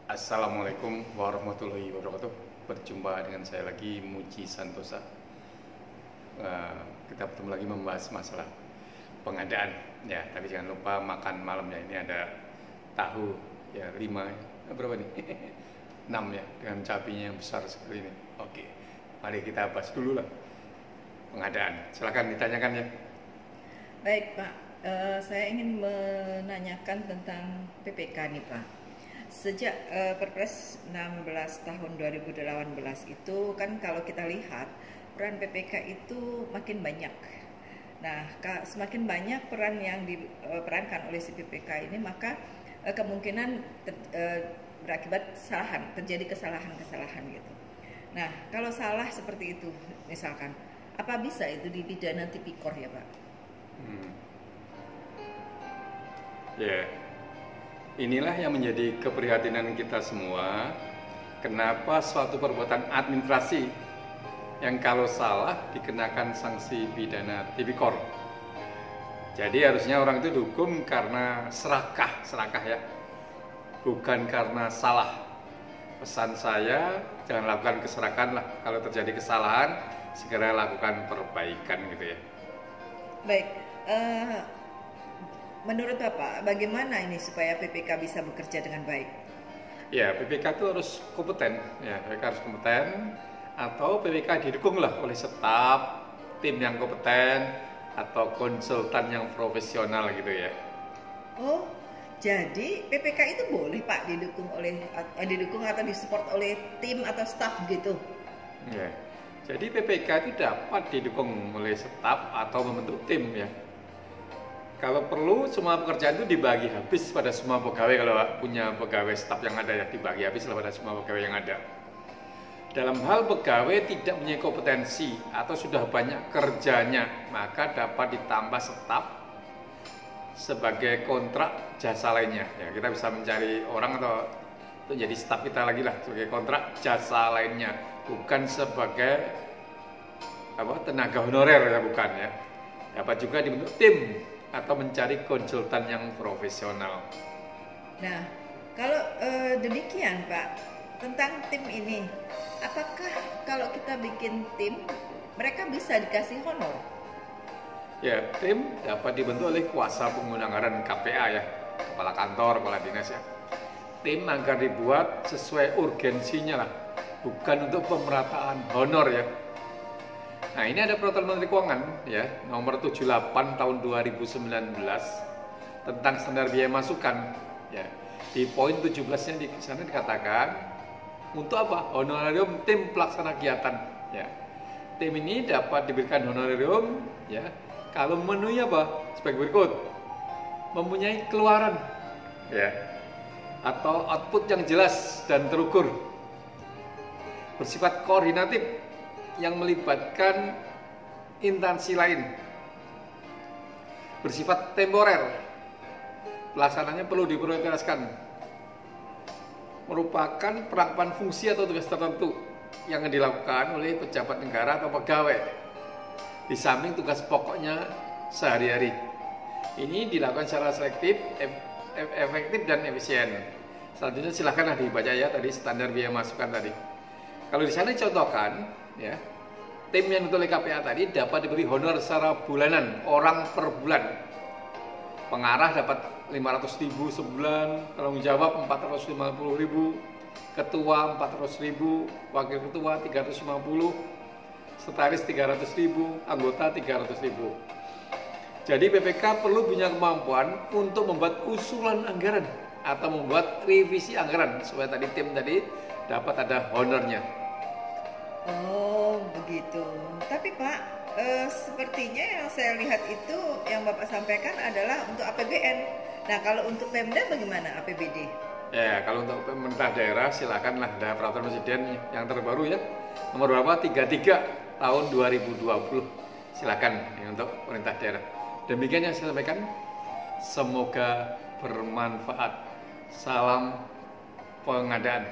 Assalamualaikum warahmatullahi wabarakatuh. Berjumpa dengan saya lagi, Muji Santosa. Kita bertemu lagi membahas masalah pengadaan. Ya, tapi jangan lupa makan malam ya. Ini ada tahu ya 5, berapa nih? 6 ya, dengan cabenya yang besar sekali ini. Oke, mari kita bahas dulu lah pengadaan. Silakan ditanyakan ya. Baik Pak, saya ingin menanyakan tentang PPK nih Pak. Sejak Perpres 16 tahun 2018 itu kan kalau kita lihat peran PPK itu makin banyak. Nah, semakin banyak peran yang diperankan oleh si PPK ini, maka kemungkinan berakibat terjadi kesalahan-kesalahan gitu. Nah, kalau salah seperti itu misalkan, apa bisa itu dipidana tipikor ya Pak? Ya, inilah yang menjadi keprihatinan kita semua. Kenapa suatu perbuatan administrasi yang kalau salah dikenakan sanksi pidana tipikor. Jadi harusnya orang itu dihukum karena serakah ya, bukan karena salah. Pesan saya, jangan lakukan keserakahan lah. Kalau terjadi kesalahan, segera lakukan perbaikan gitu ya. Baik, menurut Bapak, bagaimana ini supaya PPK bisa bekerja dengan baik? Ya, PPK itu harus kompeten. Ya, PPK harus kompeten, atau PPK didukung lah oleh staf, tim yang kompeten, atau konsultan yang profesional gitu ya. Oh, jadi PPK itu boleh Pak didukung atau disupport oleh tim atau staf gitu? Ya, jadi PPK itu dapat didukung oleh staf atau membentuk tim ya. Kalau perlu semua pekerjaan itu dibagi habis pada semua pegawai. Kalau punya pegawai staf yang ada ya, dibagi habis pada semua pegawai yang ada. Dalam hal pegawai tidak punya kompetensi atau sudah banyak kerjanya, maka dapat ditambah staf sebagai kontrak jasa lainnya. Ya, kita bisa mencari orang atau jadi staf kita lagi lah sebagai kontrak jasa lainnya, bukan sebagai tenaga honorer ya, bukan ya. Dapat juga dibentuk tim atau mencari konsultan yang profesional. Nah, kalau demikian Pak, tentang tim ini, apakah kalau kita bikin tim, mereka bisa dikasih honor? Ya, tim dapat dibentuk oleh kuasa pengguna anggaran KPA ya, kepala kantor, kepala dinas ya. Tim agar dibuat sesuai urgensinya lah, bukan untuk pemerataan honor ya. Nah, ini ada peraturan Menteri Keuangan ya, nomor 78 tahun 2019 tentang standar biaya masukan ya. Di poin 17-nya di sana dikatakan untuk apa? Honorarium tim pelaksana kegiatan ya. Tim ini dapat diberikan honorarium ya kalau memenuhi apa? Sebagai berikut. Mempunyai keluaran ya atau output yang jelas dan terukur. Bersifat koordinatif yang melibatkan instansi lain, bersifat temporer, pelaksananya perlu diprioritaskan, merupakan penerapan fungsi atau tugas tertentu yang dilakukan oleh pejabat negara atau pegawai di samping tugas pokoknya sehari-hari. Ini dilakukan secara selektif, efektif dan efisien. Selanjutnya silahkanlah dibaca ya tadi standar biaya masukan tadi. Kalau di sana dicontohkan ya, tim yang oleh KPA tadi dapat diberi honor secara bulanan, orang per bulan. Pengarah dapat 500.000 sebulan, tanggung jawab 450.000, ketua 400.000, wakil ketua 350, sekretaris 300.000, anggota 300.000. Jadi PPK perlu punya kemampuan untuk membuat usulan anggaran atau membuat revisi anggaran supaya tadi tim tadi dapat ada honornya. Oh begitu. Tapi Pak, sepertinya yang saya lihat itu yang Bapak sampaikan adalah untuk APBN. Nah kalau untuk Pemda bagaimana APBD? Ya, kalau untuk pemerintah daerah silakanlah, ada peraturan presiden yang terbaru ya, nomor berapa? 33 tahun 2020. Silakan ya, untuk pemerintah daerah. Demikian yang saya sampaikan. Semoga bermanfaat. Salam pengadaan.